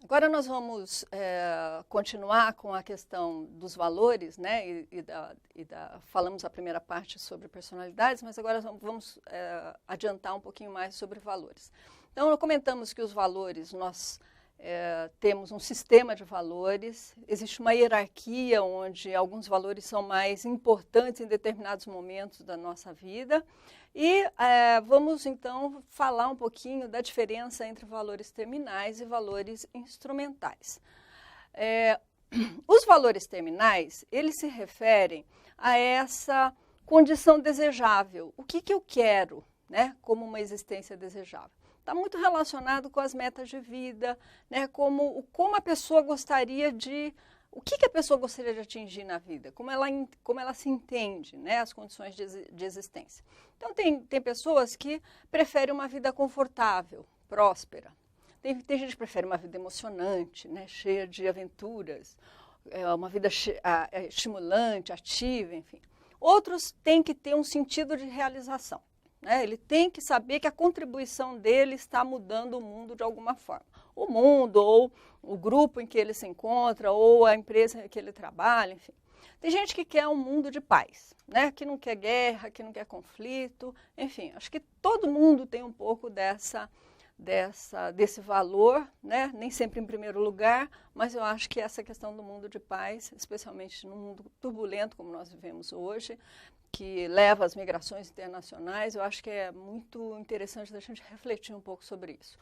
Agora nós vamos continuar com a questão dos valores, né? Falamos a primeira parte sobre personalidades, mas agora vamos adiantar um pouquinho mais sobre valores. Então, comentamos que os valores, nós temos um sistema de valores, existe uma hierarquia onde alguns valores são mais importantes em determinados momentos da nossa vida. E vamos, então, falar um pouquinho da diferença entre valores terminais e valores instrumentais. Os valores terminais, eles se referem a essa condição desejável. O que eu quero, né, como uma existência desejável? Está muito relacionado com as metas de vida, né, como a pessoa gostaria de... O que a pessoa gostaria de atingir na vida? Como ela se entende, né, as condições de existência. Então, tem pessoas que preferem uma vida confortável, próspera. Tem gente que prefere uma vida emocionante, né, cheia de aventuras, uma vida estimulante, ativa, enfim. Outros têm que ter um sentido de realização. Né? Ele tem que saber que a contribuição dele está mudando o mundo de alguma forma. O mundo, ou o grupo em que ele se encontra, ou a empresa em que ele trabalha, enfim. Tem gente que quer um mundo de paz, né? Que não quer guerra, que não quer conflito, enfim. Acho que todo mundo tem um pouco desse valor, né? Nem sempre em primeiro lugar, mas eu acho que essa questão do mundo de paz, especialmente num mundo turbulento como nós vivemos hoje, que leva às migrações internacionais, eu acho que é muito interessante a gente refletir um pouco sobre isso.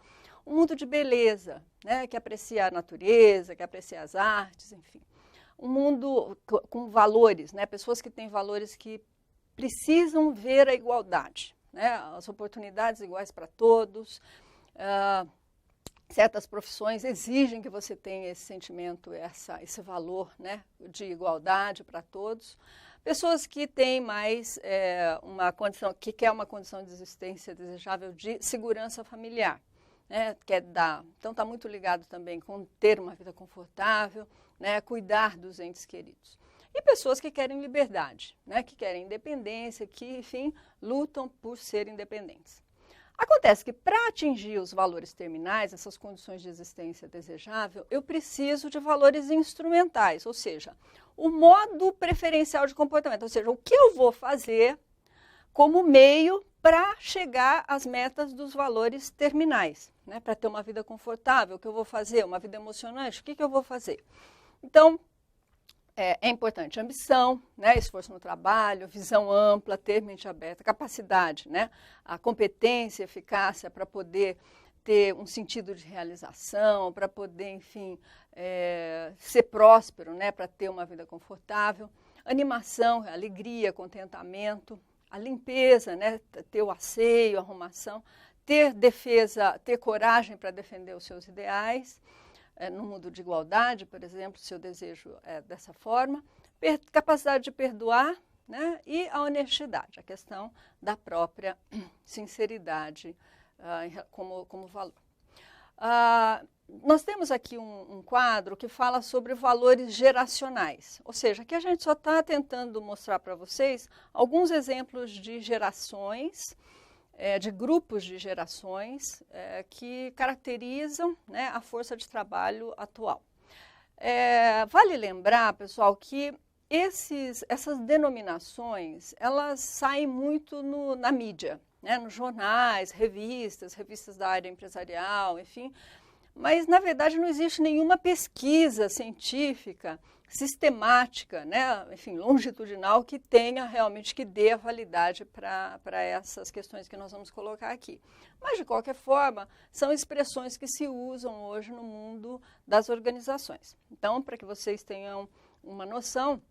Um mundo de beleza, né, que aprecia a natureza, que aprecia as artes, enfim. Um mundo com valores, né, pessoas que têm valores que precisam ver a igualdade, né, as oportunidades iguais para todos. Certas profissões exigem que você tenha esse sentimento, esse valor, né, de igualdade para todos. Pessoas que têm mais uma condição de existência desejável de segurança familiar. Né, então está muito ligado também com ter uma vida confortável, né, cuidar dos entes queridos. E pessoas que querem liberdade, né, que querem independência, que, enfim, lutam por ser independentes. Acontece que para atingir os valores terminais, essas condições de existência desejável, eu preciso de valores instrumentais, ou seja, o modo preferencial de comportamento, ou seja, o que eu vou fazer como meio para chegar às metas dos valores terminais, né? Para ter uma vida confortável, o que eu vou fazer? Uma vida emocionante, o que eu vou fazer? Então, é importante ambição, né? Esforço no trabalho, visão ampla, ter mente aberta, capacidade, né? A competência, eficácia para poder ter um sentido de realização, para poder, enfim, ser próspero, né? Para ter uma vida confortável. Animação, alegria, contentamento. A limpeza, né? Ter o asseio, a arrumação, ter defesa, ter coragem para defender os seus ideais, no mundo de igualdade, por exemplo, se eu desejo dessa forma, capacidade de perdoar, né? E a honestidade, a questão da própria sinceridade como valor. Nós temos aqui um quadro que fala sobre valores geracionais, ou seja, aqui a gente só está tentando mostrar para vocês alguns exemplos de gerações, de grupos de gerações que caracterizam, né, a força de trabalho atual. Vale lembrar, pessoal, que essas denominações, elas saem muito na mídia, né, nos jornais, revistas da área empresarial, enfim. Mas, na verdade, não existe nenhuma pesquisa científica, sistemática, né, enfim, longitudinal, que tenha realmente, que dê a validade para essas questões que nós vamos colocar aqui. Mas, de qualquer forma, são expressões que se usam hoje no mundo das organizações. Então, para que vocês tenham uma noção,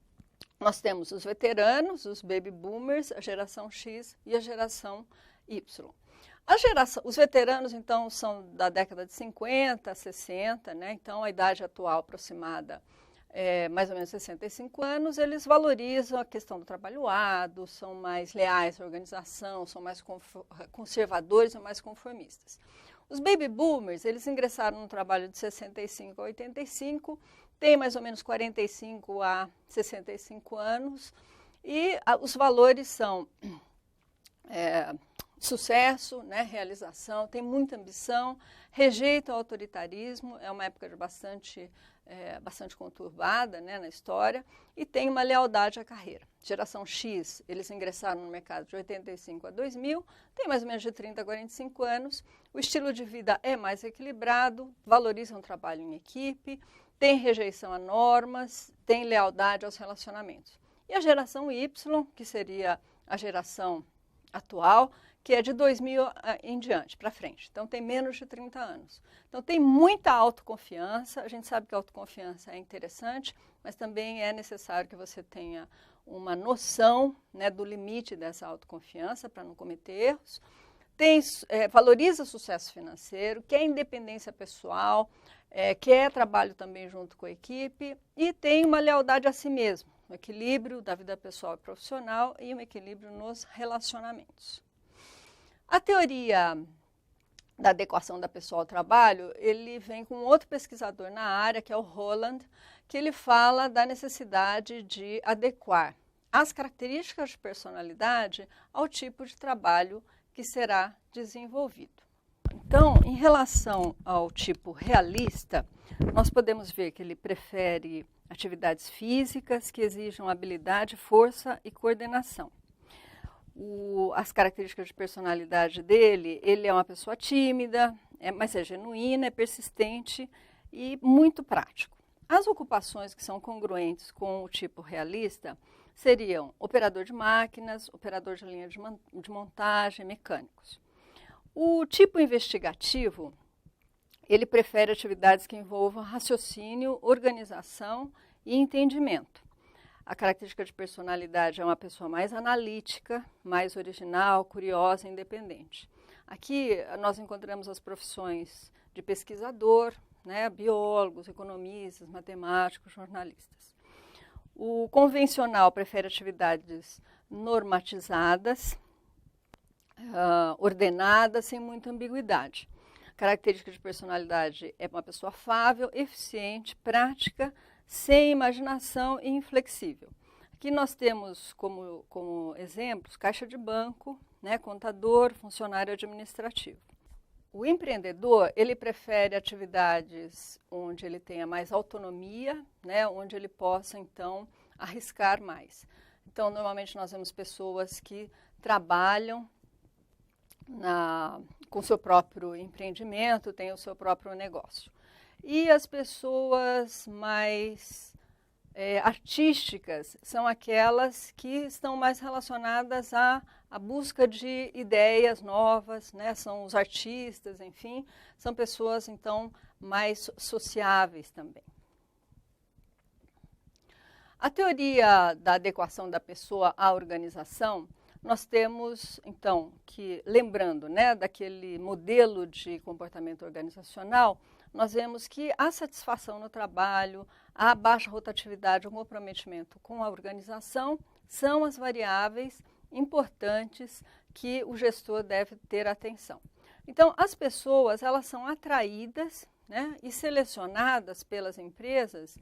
nós temos os veteranos, os baby boomers, a geração X e a geração Y. Os veteranos, então, são da década de 50, 60, né? Então a idade atual aproximada é mais ou menos 65 anos, eles valorizam a questão do trabalho árduo, são mais leais à organização, são mais conservadores e mais conformistas. Os baby boomers, eles ingressaram no trabalho de 65 a 85, têm mais ou menos 45 a 65 anos, e os valores são... sucesso, né, realização, tem muita ambição, rejeita o autoritarismo, é uma época de bastante conturbada, né, na história, e tem uma lealdade à carreira. Geração X, eles ingressaram no mercado de 85 a 2000, tem mais ou menos de 30 a 45 anos, o estilo de vida é mais equilibrado, valorizam o trabalho em equipe, tem rejeição a normas, tem lealdade aos relacionamentos. E a geração Y, que seria a geração atual, que é de 2000 em diante, para frente. Então, tem menos de 30 anos. Então, tem muita autoconfiança. A gente sabe que a autoconfiança é interessante, mas também é necessário que você tenha uma noção, né, do limite dessa autoconfiança para não cometer erros. Valoriza o sucesso financeiro, quer independência pessoal, quer trabalho também junto com a equipe e tem uma lealdade a si mesmo, um equilíbrio da vida pessoal e profissional e um equilíbrio nos relacionamentos. A teoria da adequação da pessoa ao trabalho, ele vem com outro pesquisador na área, que é o Holland, que ele fala da necessidade de adequar as características de personalidade ao tipo de trabalho que será desenvolvido. Então, em relação ao tipo realista, nós podemos ver que ele prefere atividades físicas que exijam habilidade, força e coordenação. As características de personalidade dele, ele é uma pessoa tímida, mas é genuína, é persistente e muito prático. As ocupações que são congruentes com o tipo realista seriam operador de máquinas, operador de linha de montagem, mecânicos. O tipo investigativo, ele prefere atividades que envolvam raciocínio, organização e entendimento. A característica de personalidade é uma pessoa mais analítica, mais original, curiosa e independente. Aqui nós encontramos as profissões de pesquisador, né, biólogos, economistas, matemáticos, jornalistas. O convencional prefere atividades normatizadas, ordenadas, sem muita ambiguidade. A característica de personalidade é uma pessoa afável, eficiente, prática, sem imaginação e inflexível. Aqui nós temos como exemplos caixa de banco, né, contador, funcionário administrativo. O empreendedor, ele prefere atividades onde ele tenha mais autonomia, né, onde ele possa, então, arriscar mais. Então, normalmente nós vemos pessoas que trabalham com seu próprio empreendimento, têm o seu próprio negócio. E as pessoas mais artísticas são aquelas que estão mais relacionadas à busca de ideias novas, né? São os artistas, enfim, são pessoas, então, mais sociáveis também. A teoria da adequação da pessoa à organização, nós temos, então, que, lembrando, né, daquele modelo de comportamento organizacional, nós vemos que a satisfação no trabalho, a baixa rotatividade, o comprometimento com a organização são as variáveis importantes que o gestor deve ter atenção. Então, as pessoas, elas são atraídas, né, e selecionadas pelas empresas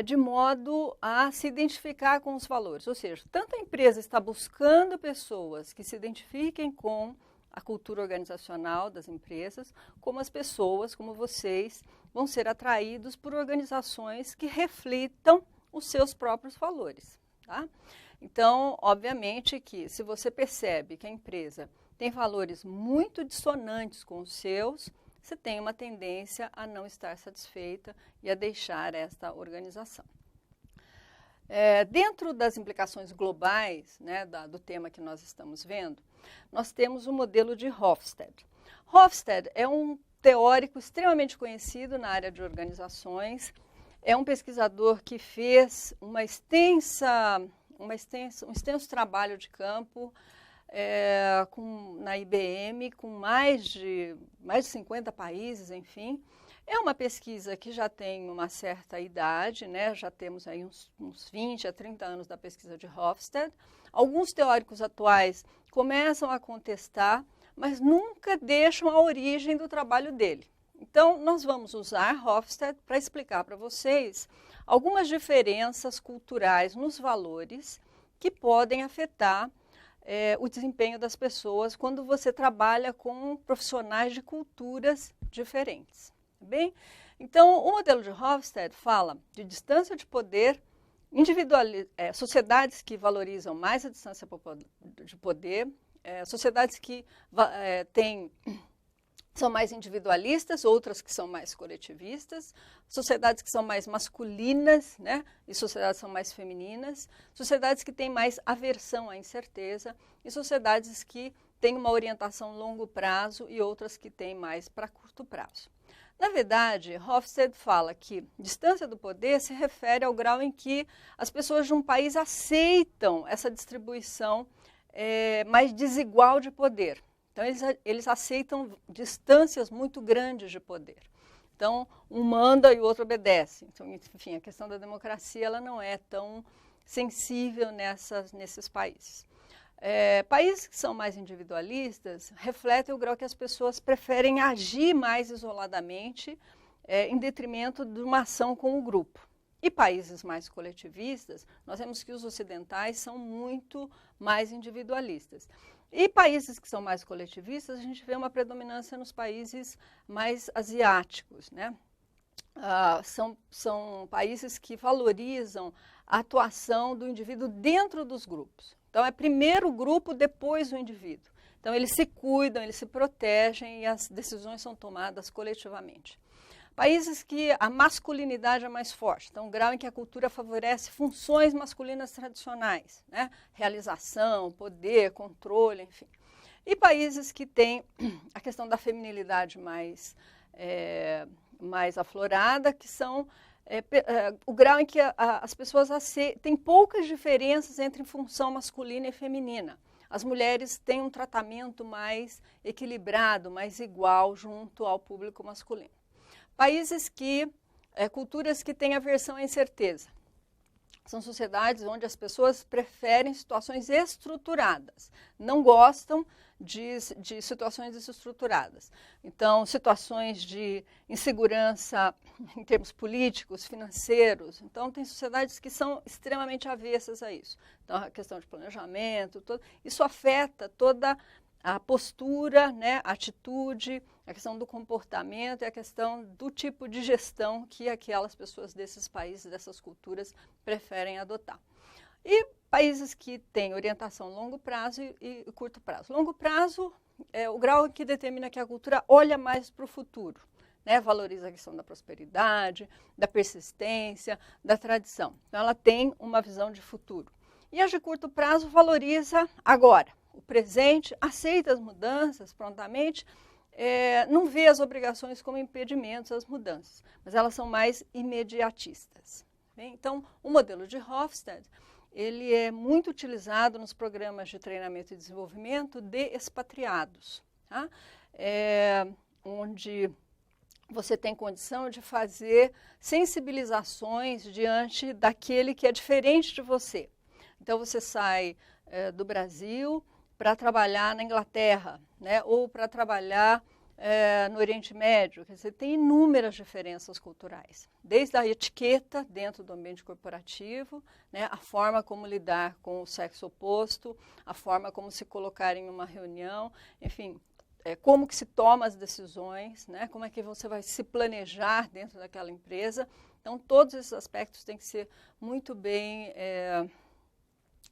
de modo a se identificar com os valores. Ou seja, tanto a empresa está buscando pessoas que se identifiquem com a cultura organizacional das empresas, como as pessoas, como vocês, vão ser atraídos por organizações que reflitam os seus próprios valores. Tá? Então, obviamente que se você percebe que a empresa tem valores muito dissonantes com os seus, você tem uma tendência a não estar satisfeita e a deixar esta organização. Dentro das implicações globais, né, do tema que nós estamos vendo, nós temos o modelo de Hofstede. Hofstede é um teórico extremamente conhecido na área de organizações, é um pesquisador que fez um extenso trabalho de campo na IBM, com mais de 50 países, enfim. É uma pesquisa que já tem uma certa idade, né? Já temos aí uns 20 a 30 anos da pesquisa de Hofstede. Alguns teóricos atuais começam a contestar, mas nunca deixam a origem do trabalho dele. Então, nós vamos usar Hofstede para explicar para vocês algumas diferenças culturais nos valores que podem afetar o desempenho das pessoas quando você trabalha com profissionais de culturas diferentes. Bem? Então, o modelo de Hofstede fala de distância de poder, sociedades que valorizam mais a distância de poder, sociedades que são mais individualistas, outras que são mais coletivistas, sociedades que são mais masculinas, né, e sociedades que são mais femininas, sociedades que têm mais aversão à incerteza e sociedades que têm uma orientação a longo prazo e outras que têm mais para curto prazo. Na verdade, Hofstede fala que distância do poder se refere ao grau em que as pessoas de um país aceitam essa distribuição mais desigual de poder. Então, eles aceitam distâncias muito grandes de poder. Então, um manda e o outro obedece. Então, enfim, a questão da democracia ela não é tão sensível nesses países. Países que são mais individualistas refletem o grau que as pessoas preferem agir mais isoladamente em detrimento de uma ação com o grupo. E países mais coletivistas, nós vemos que os ocidentais são muito mais individualistas. E países que são mais coletivistas, a gente vê uma predominância nos países mais asiáticos, né? São países que valorizam a atuação do indivíduo dentro dos grupos. Então, é primeiro o grupo, depois o indivíduo. Então, eles se cuidam, eles se protegem e as decisões são tomadas coletivamente. Países que a masculinidade é mais forte, então o grau em que a cultura favorece funções masculinas tradicionais, né? Realização, poder, controle, enfim. E países que têm a questão da feminilidade mais aflorada, que são o grau em que as pessoas têm poucas diferenças entre função masculina e feminina. As mulheres têm um tratamento mais equilibrado, mais igual junto ao público masculino. Países culturas que têm aversão à incerteza. São sociedades onde as pessoas preferem situações estruturadas, não gostam de situações desestruturadas. Então, situações de insegurança em termos políticos, financeiros. Então, tem sociedades que são extremamente avessas a isso. Então, a questão de planejamento, isso afeta toda a postura, né, a atitude, a questão do comportamento e a questão do tipo de gestão que aquelas pessoas desses países, dessas culturas, preferem adotar. E países que têm orientação longo prazo e curto prazo. Longo prazo é o grau que determina que a cultura olha mais para o futuro, né, valoriza a questão da prosperidade, da persistência, da tradição. Então, ela tem uma visão de futuro. E a de curto prazo valoriza agora, o presente, aceita as mudanças prontamente, não vê as obrigações como impedimentos às mudanças, mas elas são mais imediatistas. Bem, então, o modelo de Hofstede, ele é muito utilizado nos programas de treinamento e desenvolvimento de expatriados, tá? Onde você tem condição de fazer sensibilizações diante daquele que é diferente de você. Então, você sai do Brasil para trabalhar na Inglaterra, né, ou para trabalhar no Oriente Médio. Quer dizer, tem inúmeras diferenças culturais, desde a etiqueta dentro do ambiente corporativo, né, a forma como lidar com o sexo oposto, a forma como se colocar em uma reunião, enfim, como que se toma as decisões, né, como é que você vai se planejar dentro daquela empresa. Então, todos esses aspectos têm que ser muito bem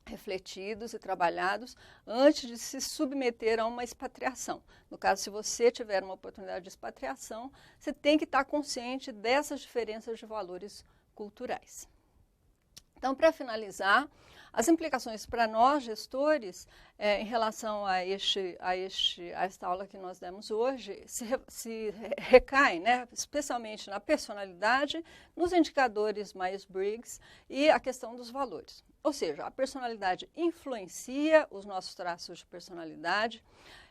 refletidos e trabalhados antes de se submeter a uma expatriação. No caso, se você tiver uma oportunidade de expatriação, você tem que estar consciente dessas diferenças de valores culturais. Então, para finalizar, as implicações para nós, gestores, em relação a esta aula que nós demos hoje, se recaem, né, especialmente na personalidade, nos indicadores Myers-Briggs e a questão dos valores. Ou seja, a personalidade influencia os nossos traços de personalidade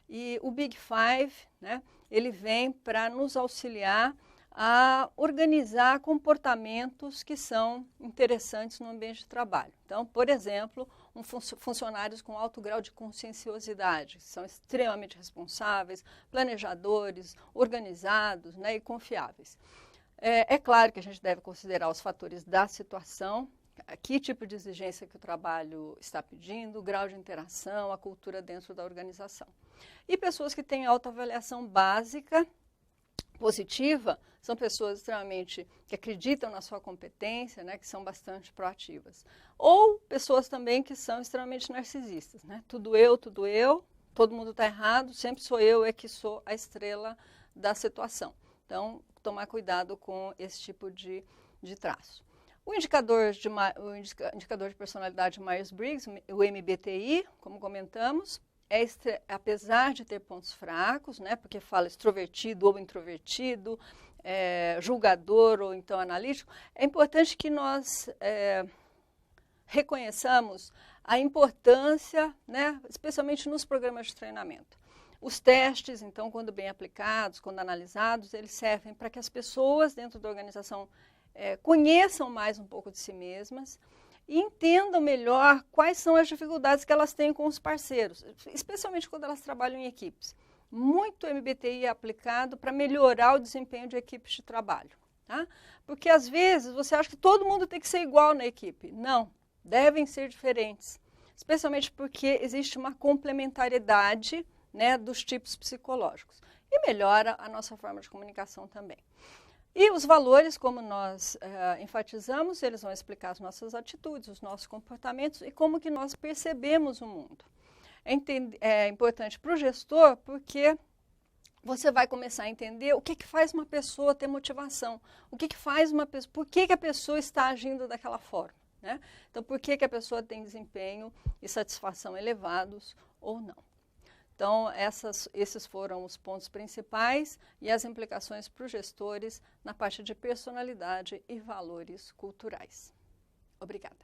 e o Big Five, né, ele vem para nos auxiliar a organizar comportamentos que são interessantes no ambiente de trabalho. Então, por exemplo, funcionários com alto grau de conscienciosidade, são extremamente responsáveis, planejadores, organizados, né, e confiáveis. É claro que a gente deve considerar os fatores da situação, que tipo de exigência que o trabalho está pedindo, o grau de interação, a cultura dentro da organização. E pessoas que têm autoavaliação básica, positiva, são pessoas extremamente que acreditam na sua competência, né, que são bastante proativas. Ou pessoas também que são extremamente narcisistas, né? Tudo eu, todo mundo está errado, sempre sou eu que sou a estrela da situação. Então, tomar cuidado com esse tipo de traço. O indicador de personalidade Myers-Briggs, o MBTI, como comentamos, apesar de ter pontos fracos, né, porque fala extrovertido ou introvertido, julgador ou então analítico, é importante que nós reconheçamos a importância, né, especialmente nos programas de treinamento. Os testes, então, quando bem aplicados, quando analisados, eles servem para que as pessoas dentro da organização conheçam mais um pouco de si mesmas e entendam melhor quais são as dificuldades que elas têm com os parceiros, especialmente quando elas trabalham em equipes. Muito MBTI é aplicado para melhorar o desempenho de equipes de trabalho. Tá? Porque, às vezes, você acha que todo mundo tem que ser igual na equipe. Não, devem ser diferentes, especialmente porque existe uma complementariedade, né, dos tipos psicológicos. E melhora a nossa forma de comunicação também. E os valores, como nós enfatizamos, eles vão explicar as nossas atitudes, os nossos comportamentos e como que nós percebemos o mundo. É importante para o gestor porque você vai começar a entender o que faz uma pessoa ter motivação, o que faz uma pessoa, por que a pessoa está agindo daquela forma, né? Então, por que a pessoa tem desempenho e satisfação elevados ou não. Então, esses foram os pontos principais e as implicações para os gestores na parte de personalidade e valores culturais. Obrigada.